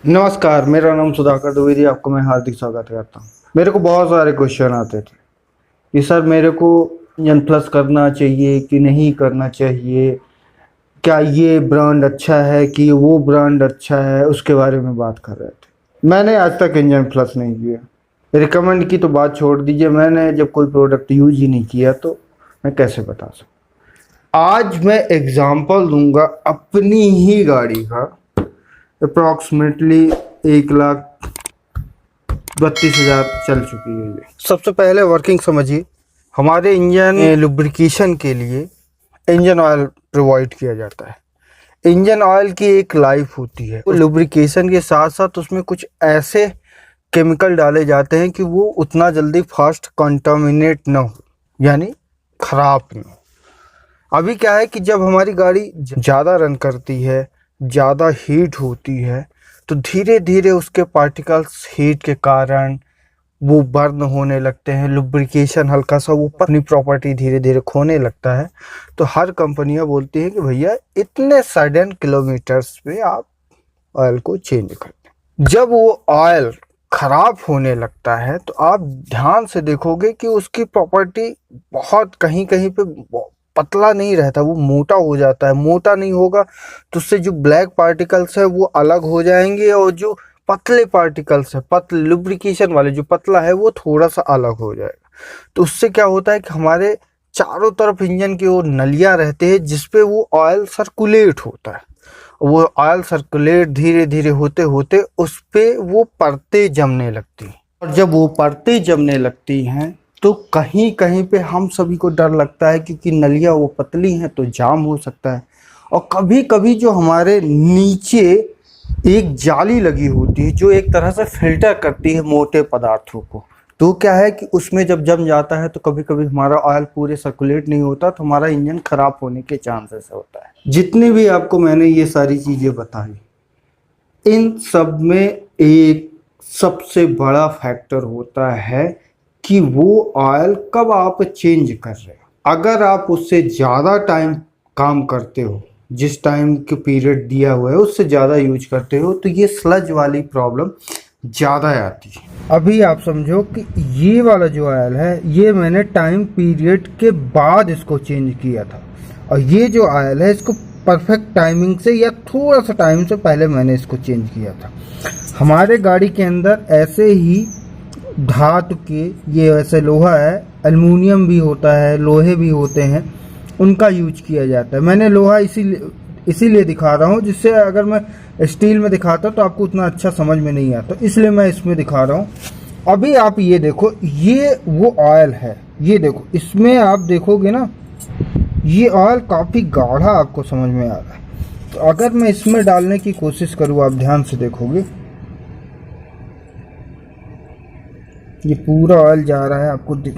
नमस्कार, मेरा नाम सुधाकर द्विवेदी, आपको मैं हार्दिक स्वागत करता हूँ। मेरे को बहुत सारे क्वेश्चन आते थे कि सर मेरे को इंजन प्लस करना चाहिए कि नहीं करना चाहिए, क्या ये ब्रांड अच्छा है कि वो ब्रांड अच्छा है, उसके बारे में बात कर रहे थे। मैंने आज तक इंजन प्लस नहीं किया। रिकमेंड की तो बात छोड़ दीजिए, मैंने जब कोई प्रोडक्ट यूज ही नहीं किया तो मैं कैसे बता सकूँ। आज मैं एग्जाम्पल दूंगा अपनी ही गाड़ी का। अप्रॉक्सीमेटली 1,32,000 चल चुकी है ये। सबसे पहले वर्किंग समझिए। हमारे इंजन लुब्रिकेशन के लिए इंजन ऑयल प्रोवाइड किया जाता है। इंजन ऑयल की एक लाइफ होती है। लुब्रिकेशन के साथ साथ उसमें कुछ ऐसे केमिकल डाले जाते हैं कि वो उतना जल्दी फास्ट कंटामिनेट ना हो, यानी खराब ना हो। अभी क्या है कि जब हमारी गाड़ी ज़्यादा रन करती है, ज़्यादा हीट होती है, तो धीरे धीरे उसके पार्टिकल्स हीट के कारण वो बर्न होने लगते हैं। लुब्रिकेशन हल्का सा वो अपनी प्रॉपर्टी धीरे धीरे खोने लगता है। तो हर कंपनियां बोलती हैं कि भैया इतने सडन किलोमीटर्स पे आप ऑयल को चेंज कर दें। जब वो ऑयल खराब होने लगता है तो आप ध्यान से देखोगे कि उसकी प्रॉपर्टी बहुत कहीं कहीं पे पतला नहीं रहता, वो मोटा हो जाता है। मोटा नहीं होगा तो उससे जो ब्लैक पार्टिकल्स है वो अलग हो जाएंगे, और जो पतले पार्टिकल्स है, पतले लुब्रिकेशन वाले जो पतला है वो थोड़ा सा अलग हो जाएगा। तो उससे क्या होता है कि हमारे चारों तरफ इंजन की ओर नलियां रहते हैं जिसपे वो ऑयल सर्कुलेट होता है। वो ऑयल सर्कुलेट धीरे धीरे होते होते उस पे वो परतें जमने लगती हैं, और जब वो परतें जमने लगती हैं तो कहीं कहीं पे हम सभी को डर लगता है, क्योंकि नलियाँ वो पतली हैं तो जाम हो सकता है। और कभी कभी जो हमारे नीचे एक जाली लगी होती है जो एक तरह से फिल्टर करती है मोटे पदार्थों को, तो क्या है कि उसमें जब जम जाता है तो कभी कभी हमारा ऑयल पूरे सर्कुलेट नहीं होता, तो हमारा इंजन खराब होने के चांसेस होता है। जितनी भी आपको मैंने ये सारी चीज़ें बताई, इन सब में एक सबसे बड़ा फैक्टर होता है कि वो ऑयल कब आप चेंज कर रहे हो। अगर आप उससे ज़्यादा टाइम काम करते हो, जिस टाइम के पीरियड दिया हुआ है उससे ज़्यादा यूज करते हो, तो ये स्लज वाली प्रॉब्लम ज़्यादा आती है। अभी आप समझो कि ये वाला जो ऑयल है ये मैंने टाइम पीरियड के बाद इसको चेंज किया था, और ये जो ऑयल है इसको परफेक्ट टाइमिंग से या थोड़ा सा टाइम से पहले मैंने इसको चेंज किया था। हमारे गाड़ी के अंदर ऐसे ही धातु के, ये वैसे लोहा है, एल्युमिनियम भी होता है, लोहे भी होते हैं, उनका यूज किया जाता है। मैंने लोहा इसीलिए दिखा रहा हूँ, जिससे अगर मैं स्टील में दिखाता तो आपको उतना अच्छा समझ में नहीं आता, इसलिए मैं इसमें दिखा रहा हूँ। अभी आप ये देखो, ये वो ऑयल है, ये देखो, इसमें आप देखोगे ना ये ऑयल काफ़ी गाढ़ा आपको समझ में आ रहा है। तो अगर मैं इसमें डालने की कोशिश करूँ, आप ध्यान से देखोगे ये पूरा ऑयल जा रहा है, आपको दिख।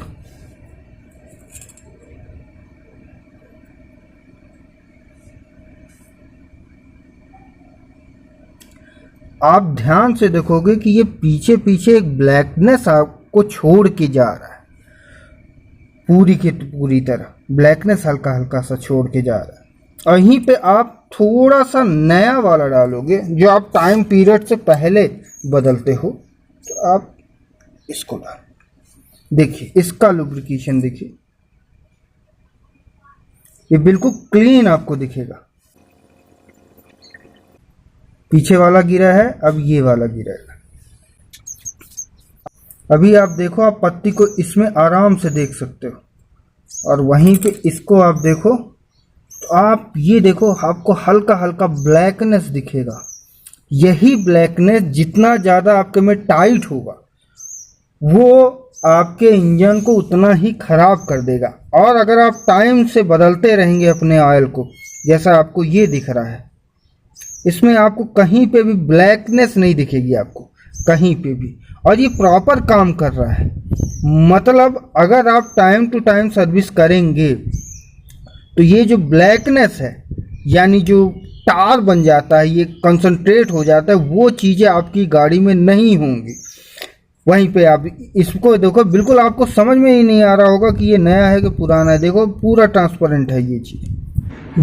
आप ध्यान से देखोगे कि ये पीछे पीछे एक ब्लैकनेस आपको छोड़ के जा रहा है, पूरी की पूरी तरह ब्लैकनेस हल्का हल्का सा छोड़ के जा रहा है। और यहीं पे आप थोड़ा सा नया वाला डालोगे जो आप टाइम पीरियड से पहले बदलते हो, तो आप इसको डाल, देखिए इसका लुब्रिकेशन देखिए, ये बिल्कुल क्लीन आपको दिखेगा। पीछे वाला गिरा है, अब ये वाला गिरेगा। अभी आप देखो, आप पत्ती को इसमें आराम से देख सकते हो, और वहीं पे इसको आप देखो तो आप ये देखो, आपको हल्का हल्का ब्लैकनेस दिखेगा। यही ब्लैकनेस जितना ज़्यादा आपके में टाइट होगा वो आपके इंजन को उतना ही खराब कर देगा। और अगर आप टाइम से बदलते रहेंगे अपने ऑयल को, जैसा आपको ये दिख रहा है, इसमें आपको कहीं पे भी ब्लैकनेस नहीं दिखेगी, आपको कहीं पे भी, और ये प्रॉपर काम कर रहा है। मतलब अगर आप टाइम टू टाइम सर्विस करेंगे तो ये जो ब्लैकनेस है, यानी जो टार बन जाता है, ये कंसंट्रेट हो जाता है, वो चीज़ें आपकी गाड़ी में नहीं होंगी। वहीं पे आप इसको देखो, बिल्कुल आपको समझ में ही नहीं आ रहा होगा कि ये नया है कि पुराना है। देखो पूरा ट्रांसपेरेंट है ये चीज़।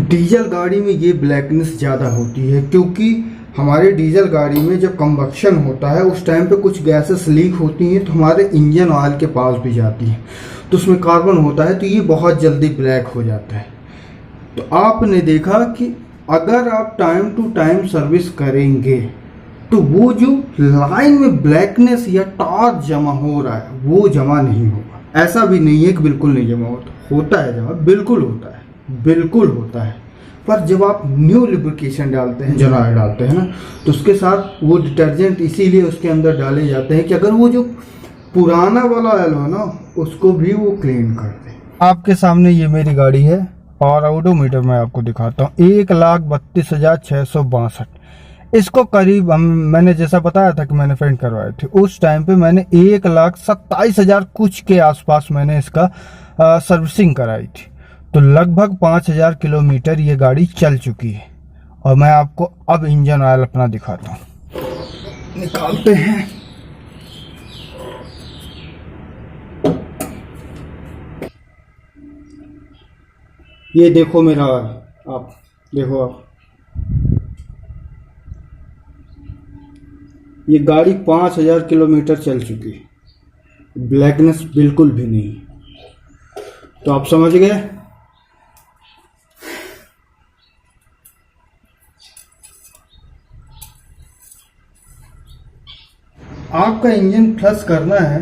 डीजल गाड़ी में ये ब्लैकनेस ज़्यादा होती है क्योंकि हमारी डीजल गाड़ी में जब कंबक्शन होता है उस टाइम पे कुछ गैसेस लीक होती हैं तो हमारे इंजन ऑयल के पास भी जाती हैं, तो उसमें कार्बन होता है, तो ये बहुत जल्दी ब्लैक हो जाता है। तो आपने देखा कि अगर आप टाइम टू टाइम सर्विस करेंगे तो वो जो लाइन में ब्लैकनेस या टार जमा हो रहा है वो जमा नहीं होगा। ऐसा भी नहीं है कि बिल्कुल नहीं जमा होता है जमा, बिल्कुल होता है, बिल्कुल होता है। पर जब आप न्यू लुब्रिकेशन डालते हैं, इंजन ऑयल डालते हैं ना, तो उसके साथ वो डिटर्जेंट इसीलिए उसके अंदर डाले जाते हैं कि अगर वो जो पुराना वाला ऑयल हो ना उसको भी वो क्लीन कर दे। आपके सामने ये मेरी गाड़ी है और ओडोमीटर मैं आपको दिखाता हूँ 1,32,662। इसको करीब मैंने जैसा बताया था कि मैंने फेंट करवाए थे, उस टाइम पे मैंने 1,27,000 कुछ के आसपास मैंने इसका सर्विसिंग कराई थी। तो लगभग 5,000 किलोमीटर ये गाड़ी चल चुकी है। और मैं आपको अब इंजन ऑयल अपना दिखाता हूँ, निकालते हैं। ये देखो मेरा ऑयल, आप देखो, आप ये गाड़ी 5,000 किलोमीटर चल चुकी है, ब्लैकनेस बिल्कुल भी नहीं। तो आप समझ गए। आपका इंजन फ्लश करना है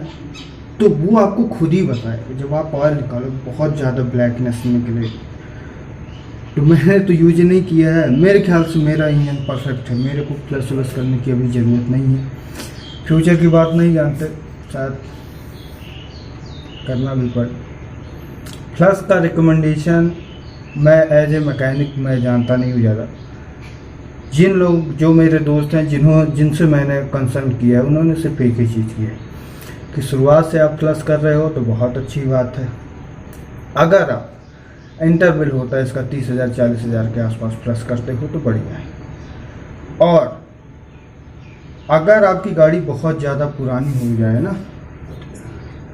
तो वो आपको खुद ही बताएगा। जब आप ऑयल निकालो बहुत ज़्यादा ब्लैकनेस निकले, तो मैंने तो यूज नहीं किया है, मेरे ख्याल से मेरा इंजन परफेक्ट है, मेरे को फ्लश व्लश करने की अभी ज़रूरत नहीं है। फ्यूचर की बात नहीं जानते, शायद करना भी पड़े। फ्लश का रिकमेंडेशन मैं एज ए मैकेनिक मैं जानता नहीं हूँ ज़्यादा। जिन लोग जो मेरे दोस्त हैं जिनसे मैंने कंसल्ट किया है उन्होंने सिर्फ एक ही चीज़ की है कि शुरुआत से आप फ्लश कर रहे हो तो बहुत अच्छी बात है। अगर आप इंटरवल होता है इसका 30,000 40,000 के आसपास फ्लश करते हो तो बढ़िया है। और अगर आपकी गाड़ी बहुत ज़्यादा पुरानी हो जाए ना,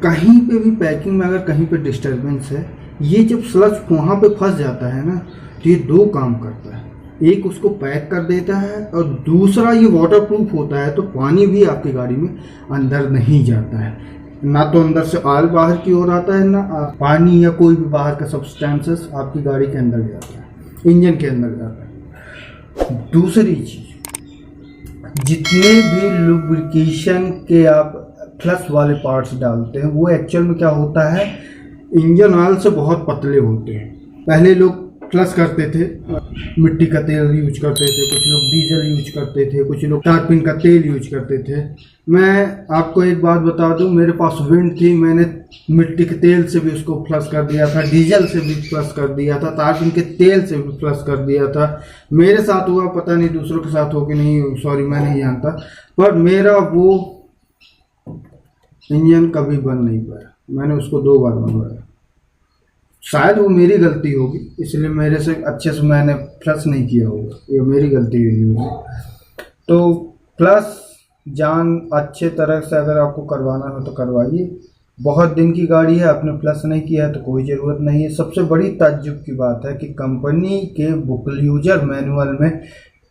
कहीं पे भी पैकिंग में अगर कहीं पे डिस्टर्बेंस है, ये जब स्लज वहाँ पे फंस जाता है ना तो ये दो काम करता है। एक उसको पैक कर देता है और दूसरा ये वाटरप्रूफ होता है, तो पानी भी आपकी गाड़ी में अंदर नहीं जाता है। ना तो अंदर से ऑयल बाहर की ओर आता है, ना पानी या कोई भी बाहर का सब्सटेंसेस आपकी गाड़ी के अंदर जाता है, इंजन के अंदर जाता है। दूसरी चीज, जितने भी लुब्रिकेशन के आप फ्लश वाले पार्ट्स डालते हैं वो एक्चुअल में क्या होता है, इंजन ऑयल से बहुत पतले होते हैं। पहले लोग फ्लश करते थे, मिट्टी का तेल यूज करते थे, कुछ लोग डीजल यूज करते थे, कुछ लोग टारपिन का तेल यूज करते थे। मैं आपको एक बात बता दूं, मेरे पास विंड थी, मैंने मिट्टी के तेल से भी उसको फ्लश कर दिया था, डीजल से भी फ्लश कर दिया था, टारपिन के तेल से भी फ्लश कर दिया था। मेरे साथ हुआ, पता नहीं दूसरों के साथ हो कि नहीं, सॉरी मैं नहीं जानता, पर मेरा वो इंजन कभी बन नहीं पाया। मैंने उसको 2 बार बनवाया, शायद वो मेरी गलती होगी, इसलिए मेरे से अच्छे से मैंने फ्लश नहीं किया होगा, ये मेरी गलती हुई होगी। तो फ्लश जान अच्छे तरह से अगर आपको करवाना हो तो करवाइए। बहुत दिन की गाड़ी है, आपने फ्लश नहीं किया है तो कोई ज़रूरत नहीं है। सबसे बड़ी ताज्जुब की बात है कि कंपनी के बुक यूजर मैनुअल में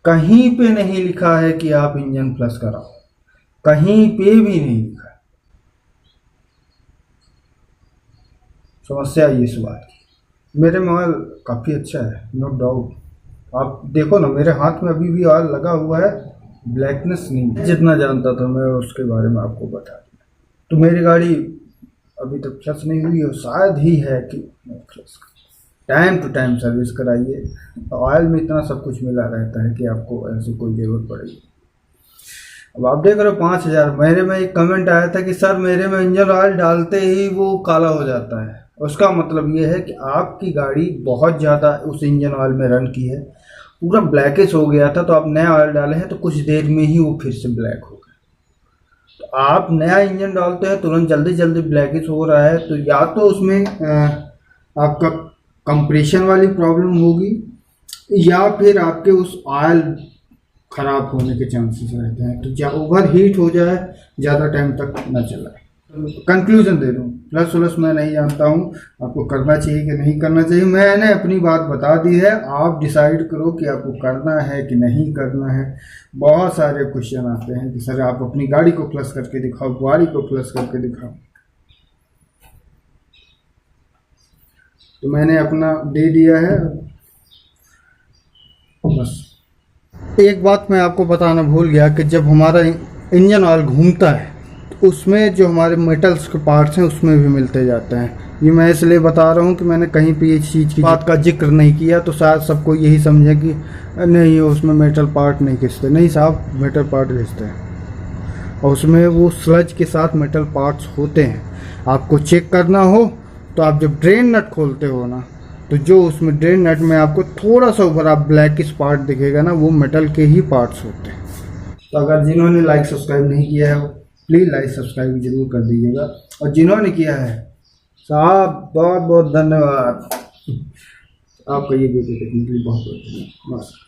कहीं पे नहीं लिखा है कि आप इंजन फ्लश कराओ, कहीं पे भी नहीं लिखा है। समस्या ये इस बात की। मेरे में ऑयल काफ़ी अच्छा है, नो डाउट। आप देखो ना, मेरे हाथ में अभी भी ऑयल लगा हुआ है, ब्लैकनेस नहीं। जितना जानता था मैं उसके बारे में आपको बता दिया। तो मेरी गाड़ी अभी तक फ्लश नहीं हुई है, शायद ही है कि flush. Time to time service कराइए। ऑयल में इतना सब कुछ मिला रहता है कि आपको ऐसी कोई ज़रूरत पड़ेगी। अब आप देख रहे हो 5,000। मेरे में एक कमेंट आया था कि सर मेरे में इंजन ऑयल डालते ही वो काला हो जाता है। उसका मतलब ये है कि आपकी गाड़ी बहुत ज़्यादा उस इंजन ऑयल में रन की है, पूरा ब्लैकिश हो गया था, तो आप नया ऑयल डाले हैं तो कुछ देर में ही वो फिर से ब्लैक हो गया। तो आप नया इंजन डालते हैं तुरंत जल्दी जल्दी ब्लैकिश हो रहा है, तो या तो उसमें आपका कंप्रेशन वाली प्रॉब्लम होगी या फिर आपके उस ऑयल खराब होने के चांसेस रहते हैं। तो ओवर हीट हो जाए, ज़्यादा टाइम तक न चलाए। कंक्लूजन दे दूँ, प्लस व्लस मैं नहीं जानता हूँ, आपको करना चाहिए कि नहीं करना चाहिए। मैंने अपनी बात बता दी है, आप डिसाइड करो कि आपको करना है कि नहीं करना है। बहुत सारे क्वेश्चन आते हैं कि सर आप अपनी गाड़ी को प्लस करके दिखाओ, गाड़ी को प्लस करके दिखाओ। तो मैंने अपना दे दिया है बस। एक बात मैं आपको बताना भूल गया कि जब हमारा इंजन ऑयल घूमता है तो उसमें जो हमारे मेटल्स के पार्ट्स हैं उसमें भी मिलते जाते हैं। ये मैं इसलिए बता रहा हूँ कि मैंने कहीं पे इस चीज़ की बात का जिक्र नहीं किया तो शायद सबको यही समझे कि नहीं उसमें मेटल पार्ट नहीं घिसते। नहीं साहब, मेटल पार्ट घिसते हैं और उसमें वो स्लज के साथ मेटल पार्ट्स होते हैं। आपको चेक करना हो तो आप जब ड्रेन नट खोलते हो ना, तो जो उसमें ड्रेन नट में आपको थोड़ा सा ऊपर आप ब्लैकिश पार्ट दिखेगा ना, वो मेटल के ही पार्ट्स होते हैं। तो अगर जिन्होंने लाइक सब्सक्राइब नहीं किया है वो प्लीज़ लाइक सब्सक्राइब जरूर कर दीजिएगा, और जिन्होंने किया है साहब बहुत बहुत धन्यवाद। आपका ये वीडियो देखने के लिए बहुत बहुत धन्यवाद।